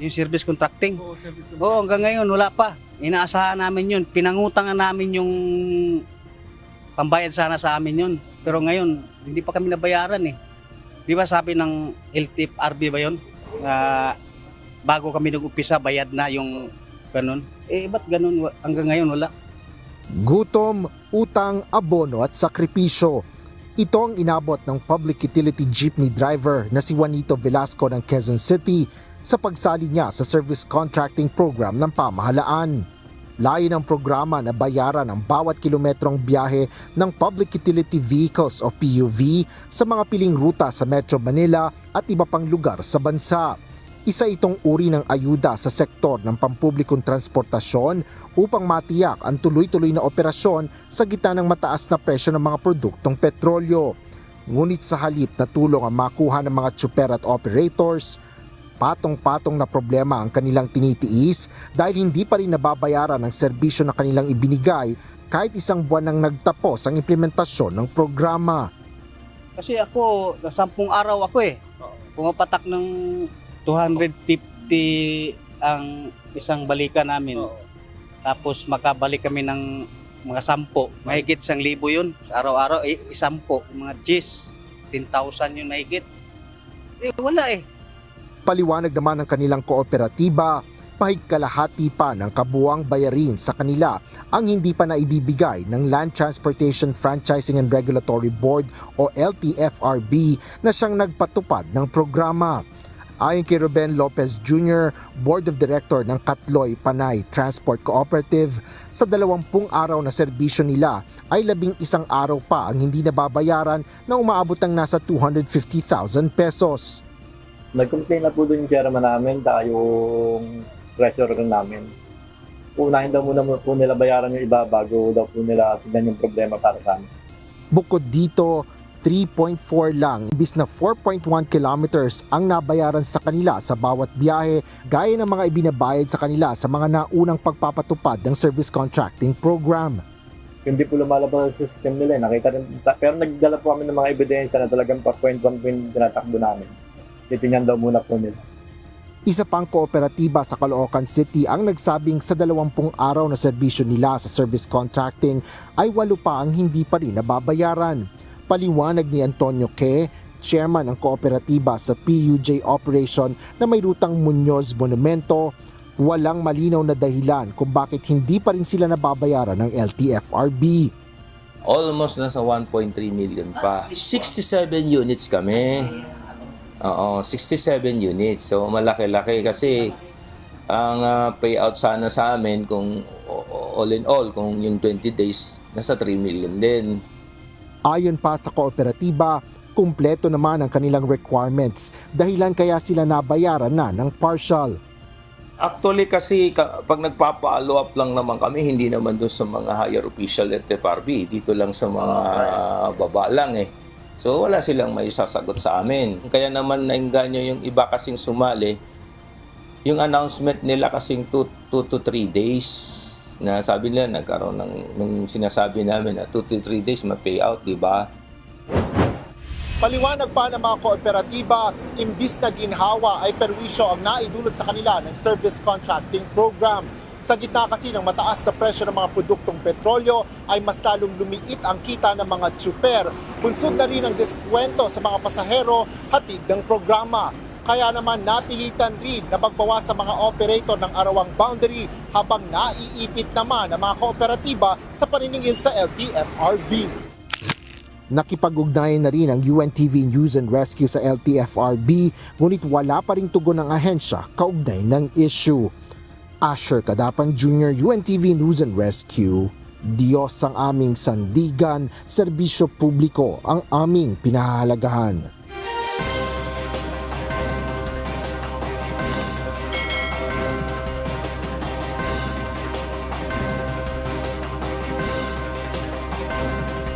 Yung service contracting. Oo, service contracting. Oo, hanggang ngayon wala pa. Inaasahan namin yun. Pinangutangan namin yung pambayad sana sa amin yun. Pero ngayon, hindi pa kami nabayaran eh. Di ba sabi ng LTFRB ba yun? Bago kami nag-upisa, bayad na yung ganun. Eh, ba't ganun? Hanggang ngayon wala. Gutom, utang, abono at sakripisyo. Ito ang inabot ng public utility jeepney driver na si Juanito Velasco ng Quezon City sa pagsali niya sa service contracting program ng pamahalaan. Layo ng programa na bayaran ang bawat kilometrong biyahe ng Public Utility Vehicles o PUV sa mga piling ruta sa Metro Manila at iba pang lugar sa bansa. Isa itong uri ng ayuda sa sektor ng pampublikong transportasyon upang matiyak ang tuloy-tuloy na operasyon sa gitna ng mataas na presyo ng mga produktong petrolyo. Ngunit sa halip na tulong ang makuha ng mga tsuper at operators, patong-patong na problema ang kanilang tinitiis dahil hindi pa rin nababayaran ang serbisyo na kanilang ibinigay kahit isang buwan nang nagtapos ang implementasyon ng programa. Kasi ako, 10 araw ako eh. Pumapatak ng 250 ang isang balikan namin. Tapos makabalik kami ng mga 10. Mahigit 1,000 yun. Araw-araw, 10. Mga G's, 10,000 yun mahigit. Eh, wala eh. Paliwanag naman ng kanilang kooperatiba, pahigkalahati pa ng kabuuang bayarin sa kanila ang hindi pa naibibigay ng Land Transportation Franchising and Regulatory Board o LTFRB na siyang nagpatupad ng programa. Ayon kay Ruben Lopez Jr., Board of Director ng Katloy Panay Transport Cooperative, sa 20 araw na serbisyo nila ay 11 araw pa ang hindi nababayaran na umaabot ng nasa 250,000 pesos. Nag-complain na po doon yung chairman namin, yung treasurer namin. Unahin daw muna po nila bayaran yung iba bago daw po nila tignan yung problema para sa amin. Bukod dito, 3.4 lang imbis na 4.1 kilometers ang nabayaran sa kanila sa bawat biyahe gaya ng mga ibinabayad sa kanila sa mga naunang pagpapatupad ng service contracting program. Hindi po lumalabas sa system nila. Nakita rin, pero nagdala po kami ng mga ebidensya na talagang 4.1 po yung tinatakbo namin. Titingnan daw muna po nila. Isa pang kooperatiba sa Caloocan City ang nagsabing sa 20 araw na serbisyo nila sa service contracting ay 8 pa ang hindi pa rin nababayaran. Paliwanag ni Antonio Ke, chairman ng kooperatiba sa PUJ operation na may rutang Muñoz Monumento, walang malinaw na dahilan kung bakit hindi pa rin sila nababayaran ng LTFRB. Almost nasa 1.3 million pa. 67 units kami. Oo, 67 units. So malaki-laki kasi ang payout sana sa amin kung all in all, kung yung 20 days, nasa 3 million din. Ayon pa sa kooperatiba, kumpleto naman ang kanilang requirements dahilan kaya sila nabayaran na ng partial. Actually kasi pag nagpa-follow up lang naman kami, hindi naman doon sa mga higher official at FRB, dito lang sa mga baba lang eh. So wala silang may sasagot sa amin. Kaya naman nainganyo yung iba kasing sumali, yung announcement nila kasing 2 to 3 days. Na sabi nila nagkaroon ng sinasabi namin na 2 to 3 days ma-payout, di ba? Paliwanag pa ng mga kooperatiba, imbis na ginhawa ay perwisyo ang naidulot sa kanila ng service contracting program. Sa gitna kasi ng mataas na presyo ng mga produktong petrolyo ay mas lalong lumiit ang kita ng mga tsuper. Bunsod na rin ang diskwento sa mga pasahero hatid ng programa. Kaya naman napilitan rin na magbawas sa mga operator ng arawang boundary habang naiipit naman ang mga kooperatiba sa paniningil sa LTFRB. Nakipag-ugnayan na rin ang UNTV News and Rescue sa LTFRB ngunit wala pa ring tugon ng ahensya kaugnay ng issue. Asher Cadapan Jr., UNTV News and Rescue. Diyos ang aming sandigan, serbisyo publiko ang aming pinahahalagahan.